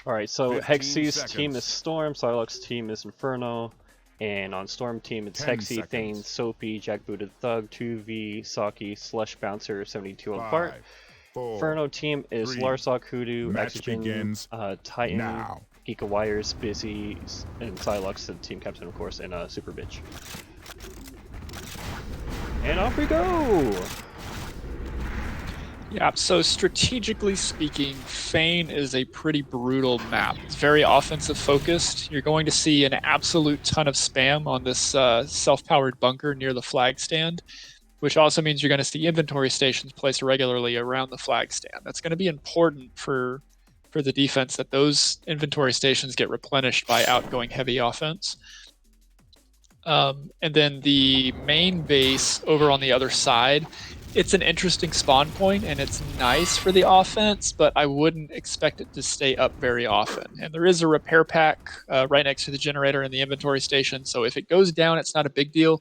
Alright, so 15 HeXy's seconds. team is Storm, Sylock's team is Inferno, and on Storm team it's 10 HeXy, Thaen, seconds. Soapy, Jackbooted Thug, tuvi, Saki, Slush Bouncer, 72 on 5, Fart. 4, Inferno team is 3. Larsoc, Hudu, Match Exogen, begins Thaen, now. GeekOfWires, BiZzY, and Sylock's the team captain, of course, and Super Bitch. And off we go! Yeah, so strategically speaking, Feign is a pretty brutal map. It's very offensive focused. You're going to see an absolute ton of spam on this self-powered bunker near the flag stand, which also means you're going to see inventory stations placed regularly around the flag stand. That's going to be important for the defense, that those inventory stations get replenished by outgoing heavy offense. And then the main base over on the other side, it's an interesting spawn point and it's nice for the offense, but I wouldn't expect it to stay up very often. And there is a repair pack right next to the generator in the inventory station, so if it goes down, it's not a big deal.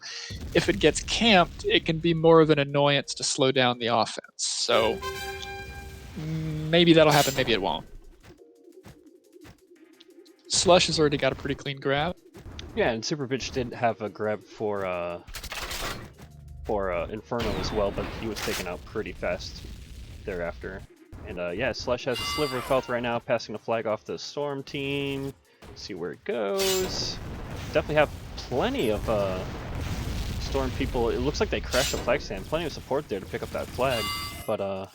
If it gets camped, it can be more of an annoyance to slow down the offense. So maybe that'll happen, maybe it won't. Slush has already got a pretty clean grab. Yeah, and Super Bitch did have a grab for Inferno as well, but he was taken out pretty fast thereafter. And yeah, Slush has a sliver of health right now, passing the flag off the Storm team. See where it goes. Definitely have plenty of Storm people. It looks like they crashed the flag stand. Plenty of support there to pick up that flag. But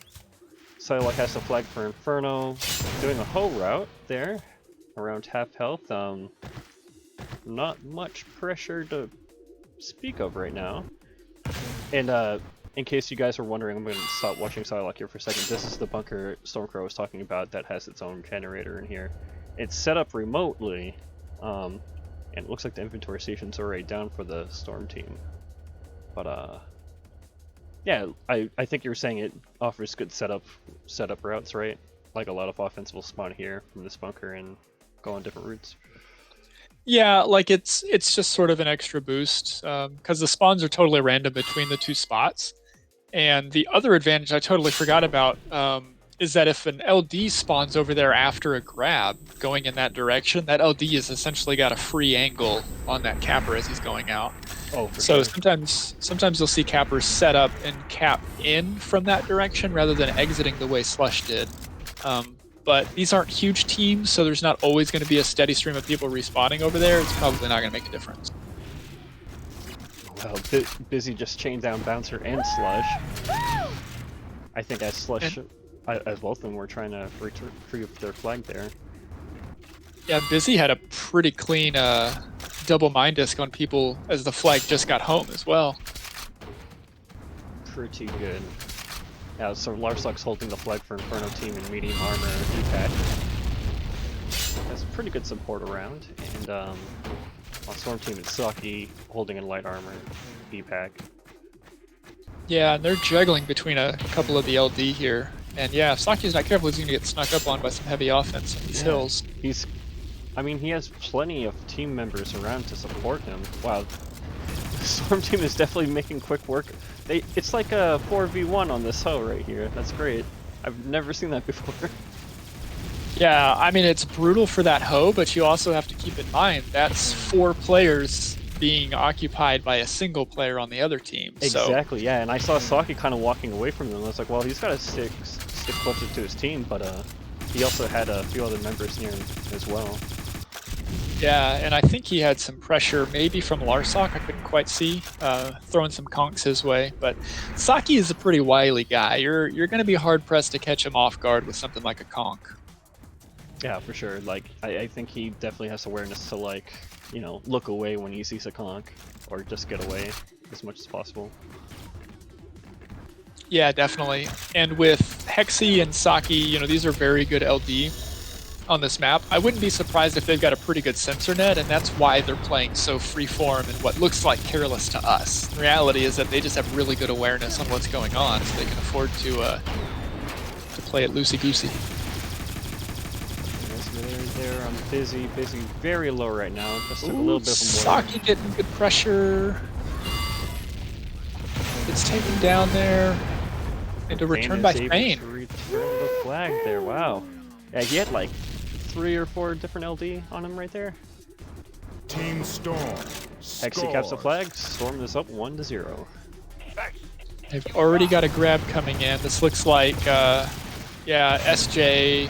Sylock has the flag for Inferno, doing a hoe route there, around half health. Not much pressure to speak of right now. And in case you guys are wondering, I'm going to stop watching Sylock here for a second. This is the bunker Stormcrow was talking about that has its own generator in here. It's set up remotely, and it looks like the inventory station's already down for the Storm team. But yeah, I think you were saying it offers good setup routes, right? Like a lot of offense will spawn here from this bunker and go on different routes. Yeah, like it's just sort of an extra boost because the spawns are totally random between the two spots. And the other advantage I totally forgot about is that if an LD spawns over there after a grab going in that direction, that LD has essentially got a free angle on that capper as he's going out. Oh, for so sure. sometimes you'll see cappers set up and cap in from that direction rather than exiting the way Slush did. But these aren't huge teams, so there's not always going to be a steady stream of people respawning over there. It's probably not going to make a difference. Well, BiZzY just chained down Bouncer and Slush. I think as Slush, as both of them were trying to retrieve their flag there. Yeah, BiZzY had a pretty clean double mine disc on people as the flag just got home as well. Pretty good. Yeah, so Larsoc's holding the flag for Inferno team in medium armor E-pack. That's pretty good support around. And on Storm team it's Saki holding in light armor E-pack. Yeah, and they're juggling between a couple of the LD here. And yeah, if Saki's not careful, he's going to get snuck up on by some heavy offense on these hills. I mean, he has plenty of team members around to support him. Wow, the Storm team is definitely making quick work. It's like a 4v1 on this hoe right here. That's great. I've never seen that before. Yeah, I mean, it's brutal for that hoe, but you also have to keep in mind that's 4 players being occupied by a single player on the other team. Exactly, yeah, and I saw Saki kind of walking away from them. I was like, well, he's got to stick closer to his team, but he also had a few other members near him as well. Yeah, and I think he had some pressure, maybe from Larsoc, I couldn't quite see, throwing some conks his way. But Saki is a pretty wily guy. You're going to be hard-pressed to catch him off guard with something like a conk. Yeah, for sure. Like, I think he definitely has awareness to, like, you know, look away when he sees a conk, or just get away as much as possible. Yeah, definitely. And with HeXy and Saki, you know, these are very good LD on this map. I wouldn't be surprised if they've got a pretty good sensor net, and that's why they're playing so freeform and what looks like careless to us. The reality is that they just have really good awareness on what's going on, so they can afford to play it loosey-goosey. There on BiZzY. BiZzY very low right now. Just took a little bit of more. Saki getting good pressure. It's taken down there. And a return by Feign. Return the flag there. Wow. Yeah, he had like 3 or 4 different LD on him right there. Team Storm. HeXy caps the flag. Storm is up 1-0. They've already got a grab coming in. This looks like, yeah, SJ.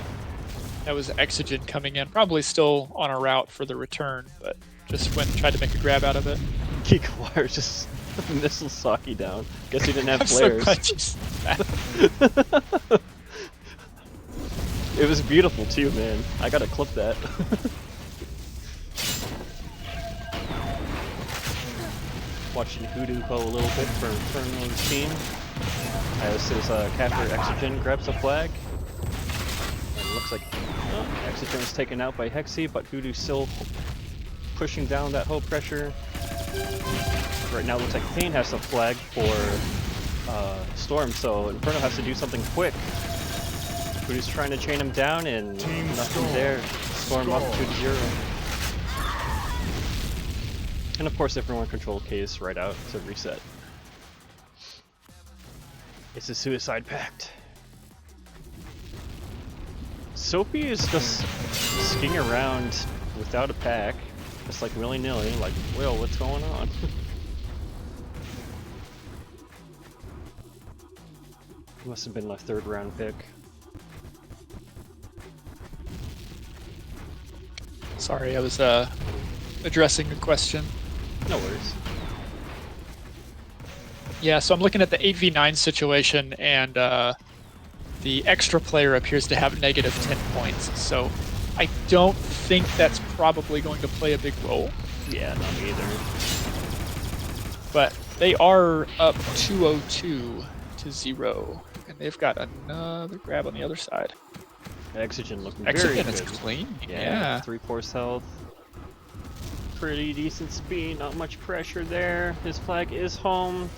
That was exogen coming in. Probably still on a route for the return, but just went and tried to make a grab out of it. GeekOfWires just missile Socky down. Guess he didn't have I'm flares. so glad you said that. It was beautiful too, man. I gotta clip that. Watching Hudu go a little bit for Inferno's team as his captor Exogen grabs a flag. And it looks like Exogen is taken out by HeXy, but Hudu's still pushing down that whole pressure. Right now it looks like Thaen has the flag for Storm, so Inferno has to do something quick. Hudu's trying to chain him down and nothing there. Storm up 2-0. And of course everyone control K's right out to reset. It's a suicide pact. Soapy is just skiing around without a pack, just like willy-nilly, like, Will, what's going on? Must have been my 3rd round pick. Sorry, I was addressing a question. No worries. Yeah, so I'm looking at the 8v9 situation, and the extra player appears to have negative 10 points. So I don't think that's probably going to play a big role. Yeah, not me either. But they are up 202-0, and they've got another grab on the other side. Exogen looking very Exogen good. is clean. Yeah. 3/4 health. Pretty decent speed, not much pressure there. His flag is home.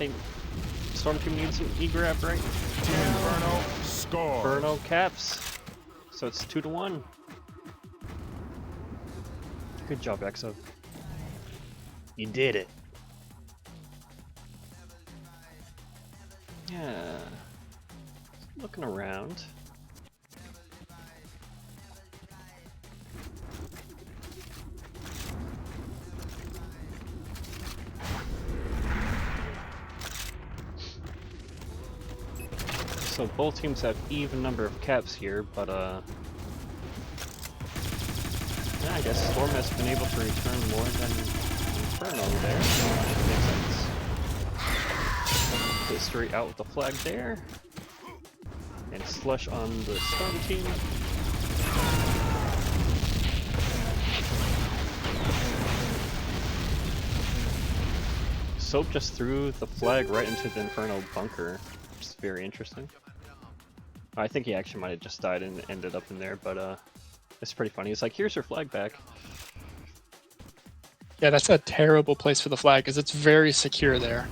Storm team needs some E-grab right now. Inferno score. Inferno caps. So it's 2-1. Good job, Exo. You did it. Yeah. Looking around. So both teams have even number of caps here, but yeah, I guess Storm has been able to return more than Inferno there. Makes sense. History out with the flag there. And slush on the Storm team. Soap just threw the flag right into the Inferno bunker, which is very interesting. I think he actually might have just died and ended up in there, but it's pretty funny. He's like, here's your flag back. Yeah, that's a terrible place for the flag, because it's very secure there.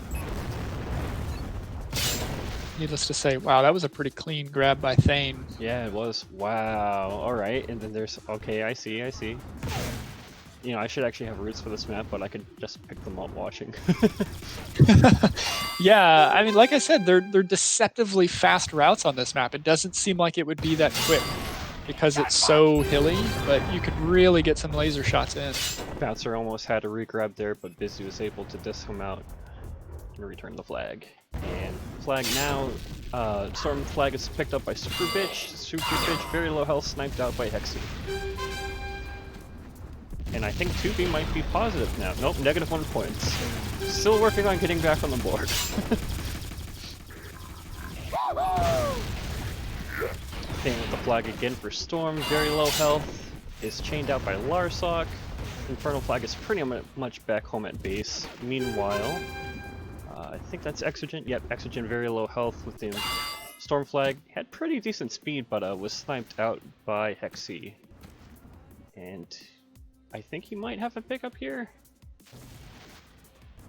Needless to say, wow, that was a pretty clean grab by Thaen. Yeah, it was. Wow. Alright, and then there's... Okay, I see. You know, I should actually have routes for this map, but I could just pick them up watching. Yeah, I mean, like I said, they're deceptively fast routes on this map. It doesn't seem like it would be that quick because it's so hilly, but you could really get some laser shots in. Bouncer almost had a regrab there, but BiZzY was able to disc him out and return the flag. And flag now, Storm flag is picked up by Super Bitch. Super Bitch, very low health, sniped out by HeXy. And I think tuvi might be positive now. Nope, -1 points. Still working on getting back on the board. Thaen with the flag again for Storm, very low health. Is chained out by Larsoc. Inferno flag is pretty much back home at base. Meanwhile, I think that's Exogen. Yep, Exogen very low health with the Storm flag. Had pretty decent speed, but was sniped out by HeXy. And I think he might have a pickup here.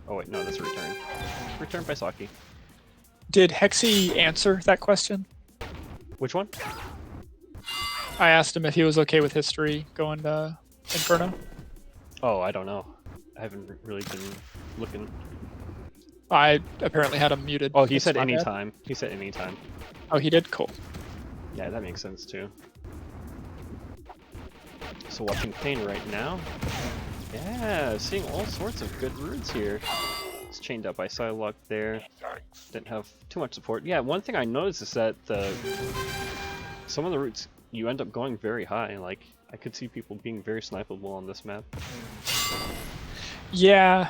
Oh wait, no, that's a return. Return by Socky. Did HeXy answer that question? Which one? I asked him if he was okay with history going to Inferno. Oh, I don't know. I haven't really been looking. I apparently had him muted. Oh, he It's said my bad. anytime. He said anytime. Oh, he did? Cool. Yeah, that makes sense too. So watching Feign right now. Yeah, seeing all sorts of good roots here. It's chained up by Sylock there. Didn't have too much support. Yeah, one thing I noticed is that some of the roots, you end up going very high. Like, I could see people being very snipeable on this map. Yeah,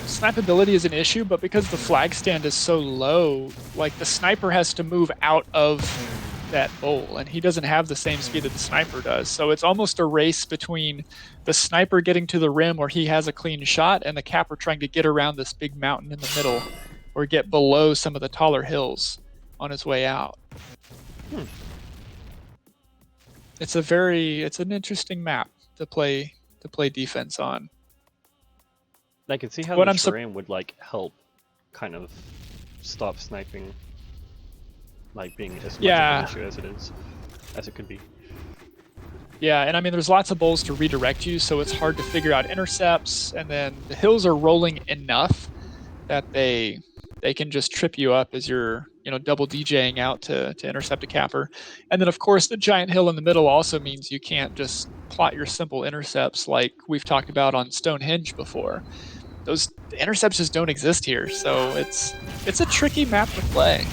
snipeability is an issue, but because the flag stand is so low, like the sniper has to move out of that bowl, and he doesn't have the same speed that the sniper does. So it's almost a race between the sniper getting to the rim where he has a clean shot and the capper trying to get around this big mountain in the middle or get below some of the taller hills on his way out. It's an interesting map to play defense on. I can see how What the I'm terrain would like help kind of stop sniping, like being as much of an issue as it could be. Yeah, and I mean, there's lots of bowls to redirect you, so it's hard to figure out intercepts, and then the hills are rolling enough that they can just trip you up as you're, double DJing out to intercept a capper. And then, of course, the giant hill in the middle also means you can't just plot your simple intercepts like we've talked about on Stonehenge before. Those intercepts just don't exist here, so it's a tricky map to play.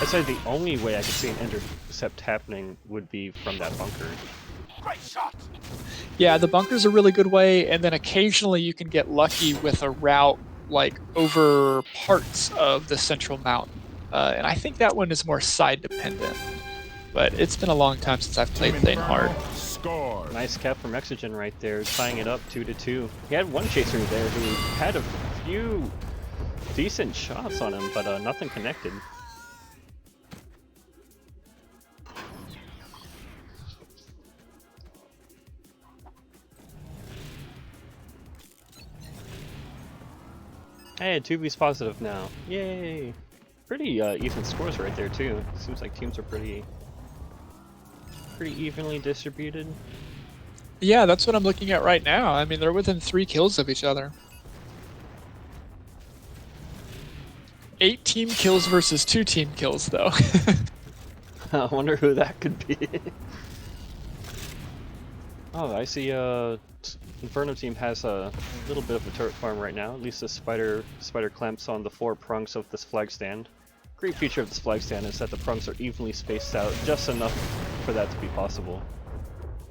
I'd say the only way I could see an intercept happening would be from that bunker. Great shot. Yeah, the bunker's a really good way, and then occasionally you can get lucky with a route like over parts of the central mountain. And I think that one is more side dependent. But it's been a long time since I've played Thaen hard. Score. Nice cap from Exogen right there, tying it up 2-2. He had one chaser there who had a few decent shots on him, but nothing connected. Hey, tuvi's positive now. Yay! Pretty even scores right there too. Seems like teams are pretty evenly distributed. Yeah, that's what I'm looking at right now. I mean, they're within 3 kills of each other. 8 team kills versus 2 team kills, though. I wonder who that could be. Oh, I see. Inferno team has a little bit of a turret farm right now. At least the spider clamps on the 4 prongs of this flag stand. Great feature of this flag stand is that the prongs are evenly spaced out, just enough for that to be possible.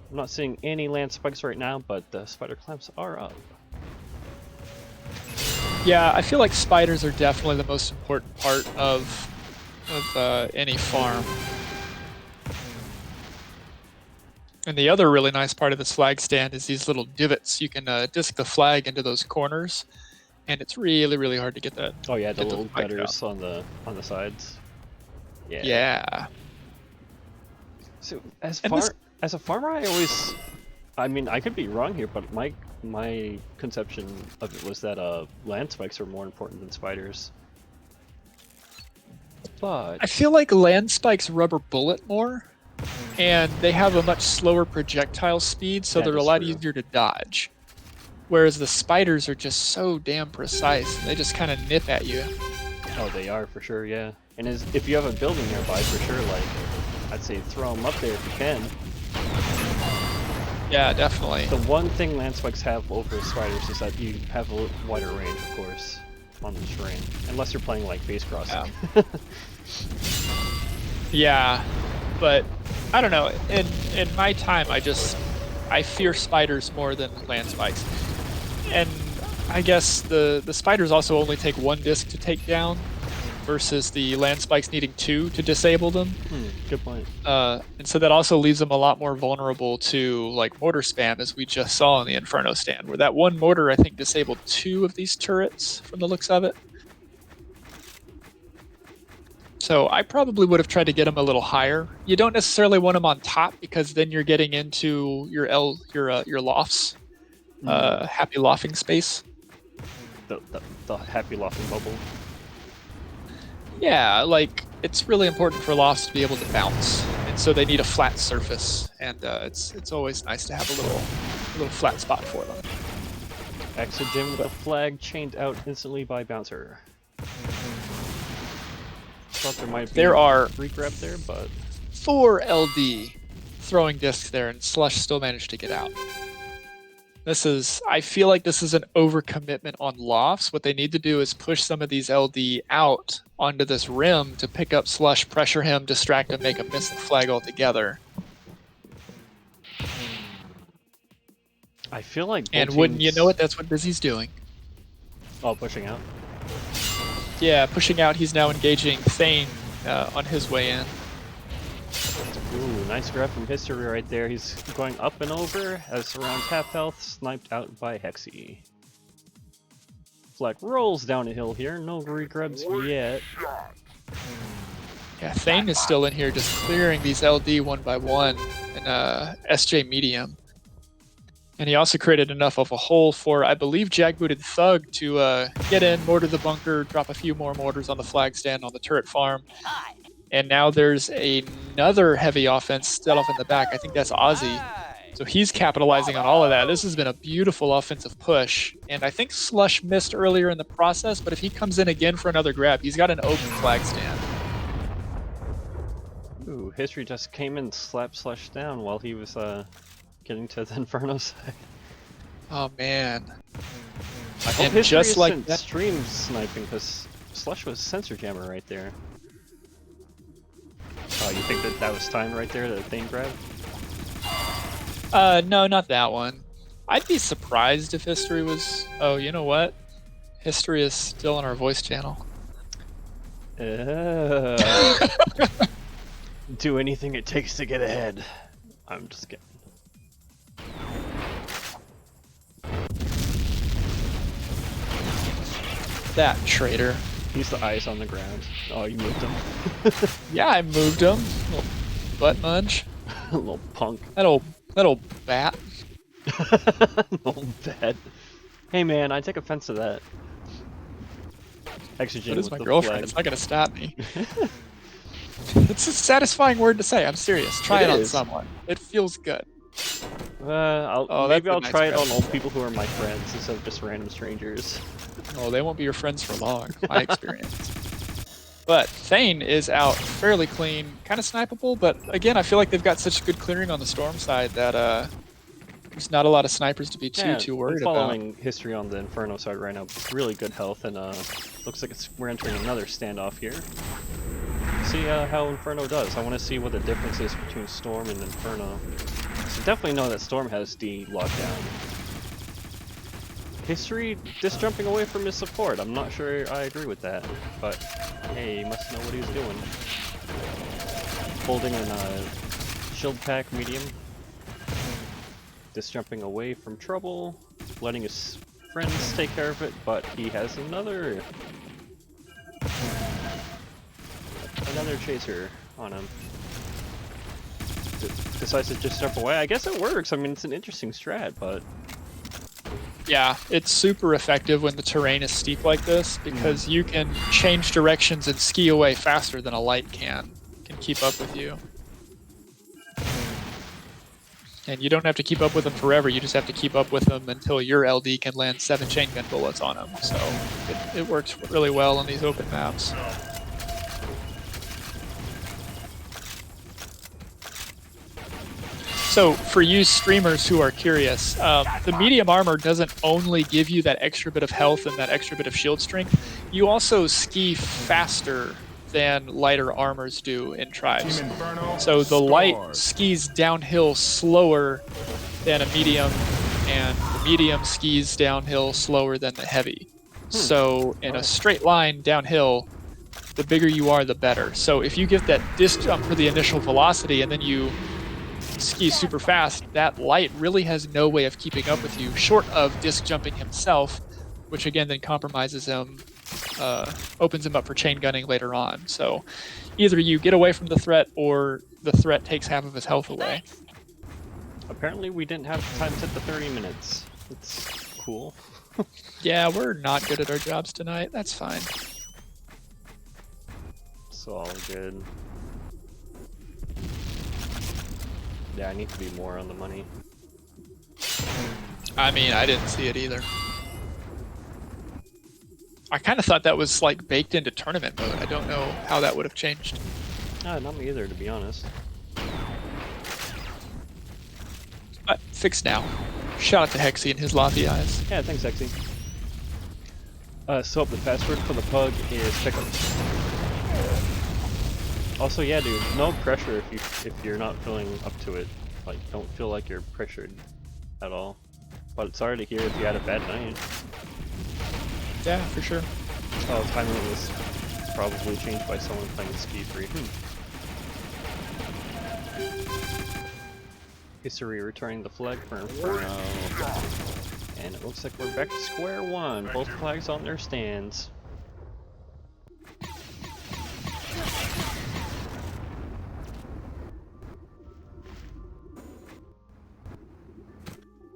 I'm not seeing any land spikes right now, but the spider clamps are up. Yeah, I feel like spiders are definitely the most important part of any farm. And the other really nice part of this flag stand is these little divots. You can disc the flag into those corners, and it's really, really hard to get that. Oh yeah, the little gutters on the sides. Yeah. Yeah. So as a farmer, I mean, I could be wrong here, but my conception of it was that land spikes are more important than spiders. But I feel like land spikes rubber bullet more, and they have a much slower projectile speed, so they're a lot easier to dodge. Whereas the spiders are just so damn precise, and they just kind of nip at you. Oh, they are for sure, yeah. And if you have a building nearby, for sure, like, I'd say throw them up there if you can. Yeah, definitely. The one thing land spikes have over spiders is that you have a wider range, of course, on the terrain. Unless you're playing like base crossing. Yeah. Yeah, but I don't know. In my time, I fear spiders more than land spikes. And I guess the spiders also only take 1 disc to take down, versus the land spikes needing 2 to disable them. Good point. And so that also leaves them a lot more vulnerable to like mortar spam, as we just saw in the Inferno stand, where that 1 mortar I think disabled 2 of these turrets from the looks of it. So I probably would have tried to get them a little higher. You don't necessarily want them on top, because then you're getting into your lofts, happy lofting space. The happy lofting bubble. Yeah, like it's really important for lofts to be able to bounce, and so they need a flat surface. And it's always nice to have a little flat spot for them. Exogen with the flag chained out instantly by bouncer. Thought there might be There are regrab there, but 4 LD throwing discs there, and Slush still managed to get out. I feel like this is an overcommitment on lofts. What they need to do is push some of these LD out onto this rim to pick up Slush, pressure him, distract him, make him miss the flag altogether. I feel like And both wouldn't you teams- know it, that's what BiZzy's doing. Oh, pushing out. Yeah, pushing out, he's now engaging Thaen on his way in. Ooh, nice grab from HeXy right there. He's going up and over as around half health, sniped out by HeXy. Flag rolls down a hill here, no regrabs yet. Yeah, Thaen is still in here just clearing these LD one by one in SJ medium. And he also created enough of a hole for, I believe, jackbooted Thug to get in, mortar the bunker, drop a few more mortars on the flag stand on the turret farm. And now there's another heavy offense still off in the back. I think that's Ozzy. So he's capitalizing on all of that. This has been a beautiful offensive push. And I think Slush missed earlier in the process, but if he comes in again for another grab, he's got an open flag stand. Ooh, HeXy just came and slapped Slush down while he was getting to the Inferno side. Oh, man. I hope And HeXy just like isn't that- stream sniping, because Slush was sensor jammer right there. Oh, you think that was time right there, the Thaen grab? No, not that one. I'd be surprised if history was... Oh, you know what? History is still on our voice channel. Do anything it takes to get ahead. I'm just kidding. That traitor. He's the eyes on the ground. Oh, you moved him. Yeah, I moved him. Little butt munch. Little punk. That old bat. Little bad. Hey man, I take offense to that. Exogen That is with my the girlfriend. flag. It's not gonna stop me. It's a satisfying word to say. I'm serious. Try It it on is. someone. It feels good. Maybe that's a I'll nice try it grab. on old people who are my friends instead of just random strangers. Oh, they won't be your friends for long, my experience. But Thaen is out fairly clean, kind of snipeable, but again, I feel like they've got such good clearing on the storm side that there's not a lot of snipers to be too worried I'm about. following history on the Inferno side right now. Really good health, and looks like we're entering another standoff here. See how Inferno does. I want to see what the difference is between Storm and Inferno. So definitely know that Storm has D lockdown. History just jumping away from his support. I'm not sure I agree with that, but hey, he must know what he's doing. Holding in shield pack medium. Just jumping away from trouble, letting his friends take care of it, but he has another chaser on him. Decides to just jump away. I guess it works. I mean, it's an interesting strat, but Yeah, it's super effective when the terrain is steep like this because you can change directions and ski away faster than a light can keep up with you. And you don't have to keep up with them forever, you just have to keep up with them until your LD can land 7 chain gun bullets on them. So it works really well on these open maps. So for you streamers who are curious, the medium armor doesn't only give you that extra bit of health and that extra bit of shield strength, you also ski faster than lighter armors do in tribes. Team Inferno So the light scores. skis downhill slower than a medium, and the medium skis downhill slower than the heavy. So in a straight line downhill, the bigger you are, the better. So if you get that disc jump for the initial velocity and then you ski super fast, that light really has no way of keeping up with you, short of disc jumping himself, which again then compromises him, opens him up for chain gunning later on. So either you get away from the threat or the threat takes half of his health away. apparently we didn't have time to hit the 30 minutes. It's cool. Yeah, we're not good at our jobs tonight. That's fine. It's all good. Yeah, I need to be more on the money. I mean, I didn't see it either. I kind of thought that was like baked into tournament mode. I don't know how that would have changed. Not me either, to be honest. Fixed now. Shout out to HeXy and his loppy eyes. Yeah, thanks, HeXy. So the password for the PUG is pickle. Also, yeah, dude, no pressure if you're not feeling up to it. Like, don't feel like you're pressured at all. But sorry to hear if you had a bad night. Yeah, for sure. Oh, timing was probably changed by someone playing ski free. History returning the flag for Inferno. And it looks like we're back to square one. Both flags on their stands.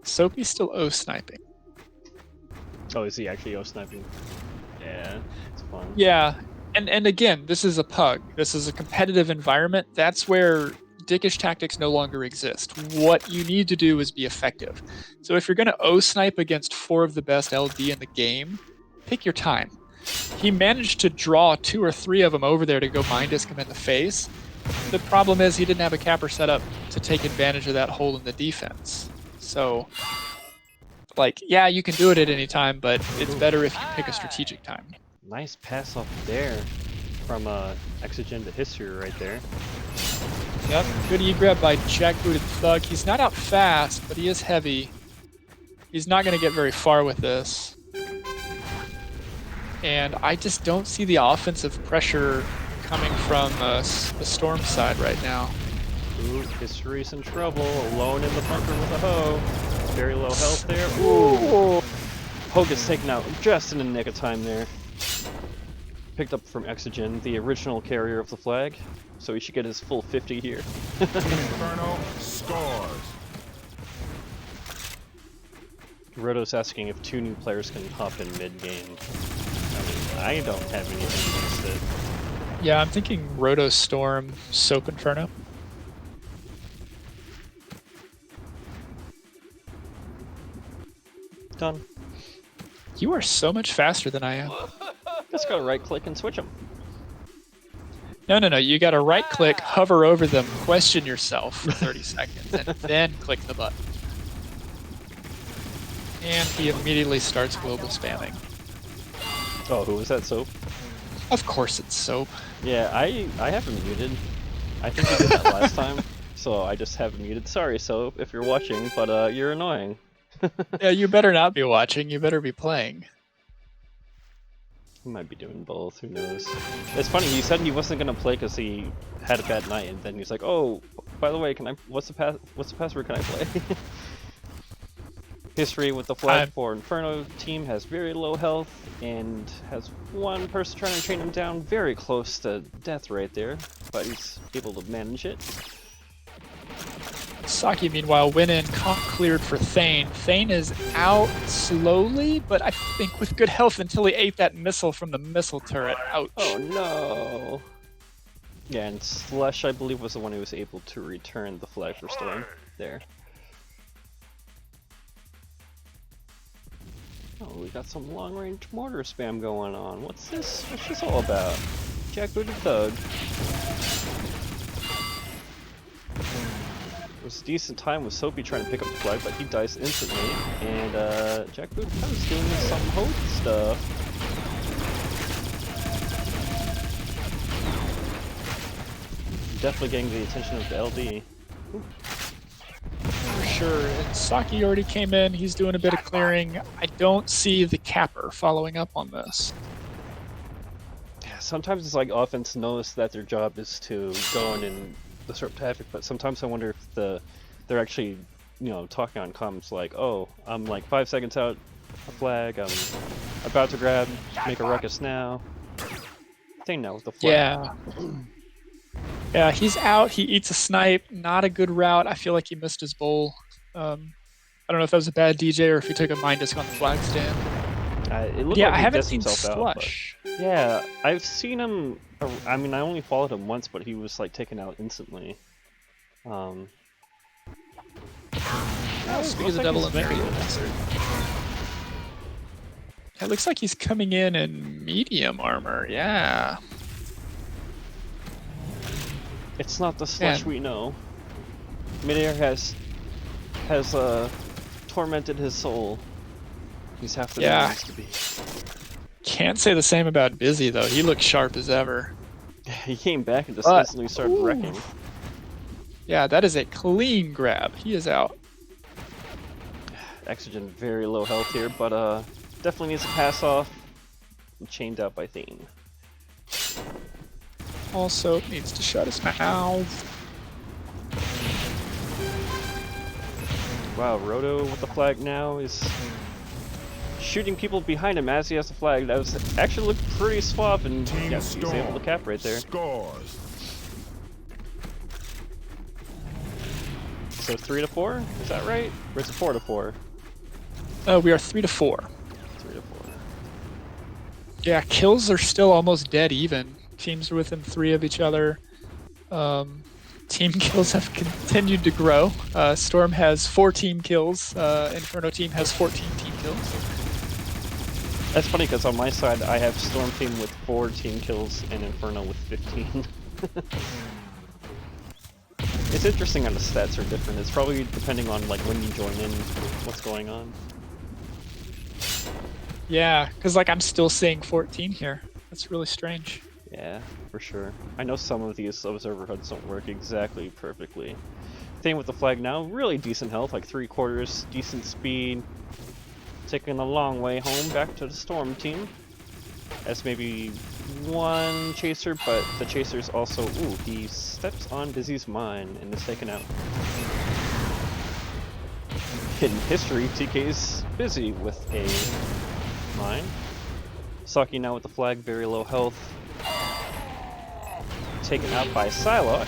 Soapy's still O sniping. Oh, is he actually sniping? Yeah, it's fun. Yeah, and again, this is a PUG. This is a competitive environment. That's where dickish tactics no longer exist. What you need to do is be effective. So if you're going to O snipe against 4 of the best LD in the game, pick your time. He managed to draw 2 or 3 of them over there to go mind disc him in the face. The problem is he didn't have a capper set up to take advantage of that hole in the defense. So, like, yeah, you can do it at any time, but it's better if you pick a strategic time. Nice pass off there from exogen to history right there. Yep, good E-grab by jackbooted Thug. He's not out fast, but he is heavy. He's not going to get very far with this. And I just don't see the offensive pressure coming from the Storm side right now. Ooh, history's in trouble. Alone in the bunker with a hoe. Very low health there. Ooh! Hoe gets taken out just in the nick of time there. Picked up from Exogen, the original carrier of the flag. So he should get his full 50 here. Inferno scores. Roto's asking if 2 new players can hop in mid-game. I mean, I don't have anything against it. Yeah, I'm thinking Roto Storm, Soap Inferno. Done. You are so much faster than I am. Just gotta right click and switch them. No. You gotta right click, hover over them, question yourself for 30 seconds, and then click the button. And he immediately starts global spamming. Oh, who was that, Soap? Of course it's Soap. Yeah, I have him muted. I think I did that last time, so I just have him muted. Sorry, Soap, if you're watching, but you're annoying. Yeah, you better not be watching, you better be playing. He might be doing both, who knows. It's funny, he said he wasn't gonna play because he had a bad night, and then he's like, oh, by the way, what's the password can I play? History with the flag for Inferno team has very low health, and has one person trying to chain him down very close to death right there, but he's able to manage it. Saki, meanwhile, went in, comp cleared for Thaen. Thaen is out slowly, but I think with good health until he ate that missile from the missile turret. Ouch. Oh no! Yeah, and Slush, I believe, was the one who was able to return the flag for Storm there. Oh, we got some long-range mortar spam going on. What's this? What's this all about? Jackbooted Thug. It was a decent time with Soapy trying to pick up the flag, but he dies instantly. And Jackbooted Thug's doing some hope stuff. Definitely getting the attention of the LD. Ooh. For sure. And Saki already came in. He's doing a bit of clearing. I don't see the capper following up on this. Yeah, sometimes it's like offense knows that their job is to go in and disrupt havoc, but sometimes I wonder if they're actually, you know, talking on comms like, oh, I'm like 5 seconds out a flag, I'm about to grab, make a ruckus now. Thing now with the flag. Yeah. Yeah, he's out. He eats a snipe. Not a good route. I feel like he missed his bowl. I don't know if that was a bad DJ or if he took a mind disc on the flag stand. It looked Yeah, like I he haven't dissed seen himself Slush. Out, yeah, I've seen him. I mean, I only followed him once, but he was like taken out instantly. Speak of the devil and Mary. It looks like he's coming in medium armor. Yeah. It's not the Slush we know. Midair has has tormented his soul. He's half the man he used to be. Can't say the same about BiZzY though. He looks sharp as ever. He came back and just instantly started wrecking. Yeah, that is a clean grab. He is out. Exogen very low health here, but definitely needs to pass off. Chained out by Thaen. Also needs to shut his mouth. Wow, Roto with the flag now is shooting people behind him as he has the flag. That was actually looked pretty suave, and yeah, he's able to cap right there. Scores. So 3 to 4, is that right? Or is it 4 to 4? We are 3 to 4. 3 to 4. Yeah, kills are still almost dead even. Teams are within 3 of each other. Team kills have continued to grow. Storm has 4 team kills. Inferno team has 14 team kills. That's funny because on my side I have Storm team with 4 team kills and Inferno with 15. It's interesting how the stats are different. It's probably depending on like when you join in, what's going on. Yeah, because like I'm still seeing 14 here. That's really strange. Yeah, for sure. I know some of these observer HUDs don't work exactly perfectly. Thaen with the flag now, really decent health, like 3/4, decent speed. Taking a long way home back to the Storm team. As maybe 1 chaser, but the chaser's also, ooh, he steps on BiZzy's mine and is taken out. In history, TK's BiZzY with a mine. Soapy now with the flag, very low health. Taken out by Sylock.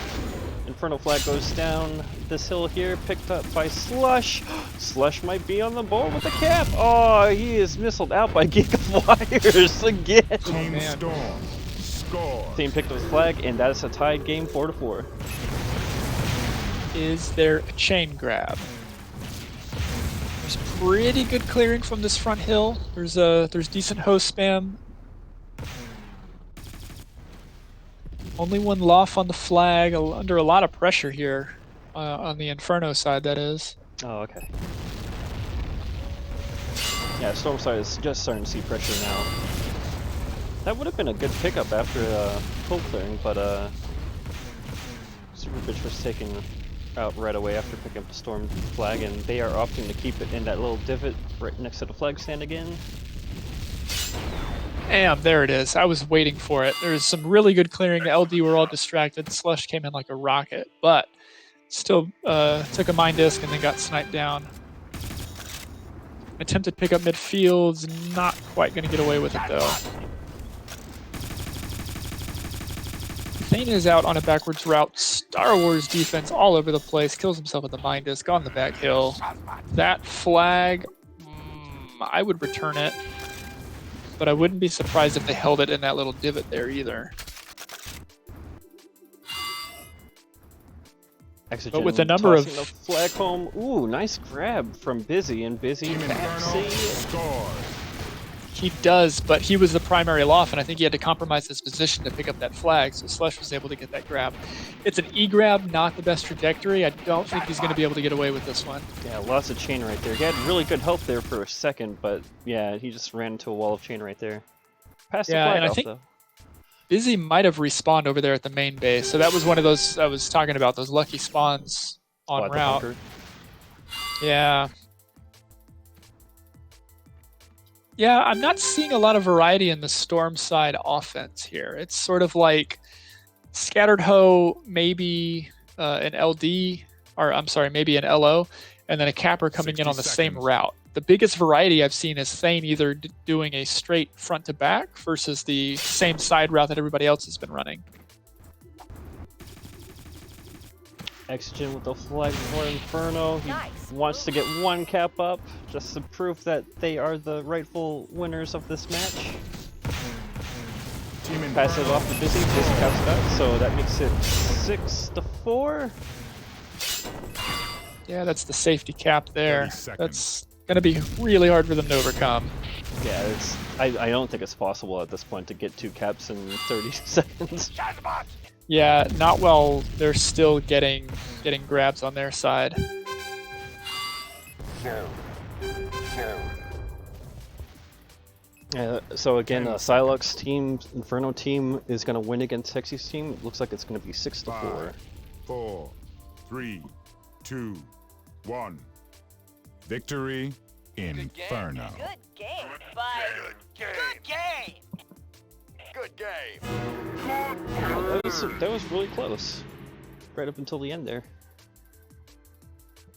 Inferno flag goes down this hill here, picked up by Slush. Slush might be on the board with the cap. Oh, he is missiled out by GeekOfWires again. Team Storm. Score. Team picked up the flag, and that is a tied game 4 to 4. Is there a chain grab? There's pretty good clearing from this front hill. There's decent host spam. Only 1 loft on the flag, under a lot of pressure here, on the Inferno side, that is. Oh, okay. Yeah, Storm side is just starting to see pressure now. That would have been a good pickup after full clearing, but Super Bitch was taken out right away after picking up the Storm flag, and they are opting to keep it in that little divot right next to the flag stand again. Damn, there it is. I was waiting for it. There's some really good clearing. The LD were all distracted. Slush came in like a rocket, but still took a mine disc and then got sniped down. Attempted pick up midfield's not quite going to get away with it though. Thaen is out on a backwards route. Star Wars defense all over the place. Kills himself with the mine disc on the back hill. That flag, I would return it. But I wouldn't be surprised if they held it in that little divot there either. Exogen but with the number of the flag home, ooh, nice grab from BiZzY, and BiZzY he does, but he was the primary loft, and I think he had to compromise his position to pick up that flag, so Slush was able to get that grab. It's an E-grab, not the best trajectory. I don't think he's going to be able to get away with this one. Yeah, lots of chain right there. He had really good health there for a second, but yeah, he just ran into a wall of chain right there. Passed the flag and off, I think though. BiZzY might have respawned over there at the main base, so that was one of those I was talking about, those lucky spawns on route. Yeah. Yeah, I'm not seeing a lot of variety in the Storm side offense here. It's sort of like Scattered Hoe, maybe an LD, or I'm sorry, maybe an LO, and then a capper coming in on the same route. The biggest variety I've seen is Thaen either doing a straight front to back versus the same side route that everybody else has been running. Exogen with the flag for Inferno. He wants to get 1 cap up, just to prove that they are the rightful winners of this match. Pass it off to BiZzY. BiZzY caps it out, so that makes it 6 to 4. Yeah, that's the safety cap there. That's going to be really hard for them to overcome. Yeah, I don't think it's possible at this point to get 2 caps in 30 seconds. Yeah, not while they're still getting grabs on their side. So again, Sylock's team, Inferno team, is going to win against HeXy's team. Looks like it's going to be 6-4. 5, 4, 3, 2, 1. Victory, Inferno. Good game, but good game. Good game. That was really close, right up until the end there.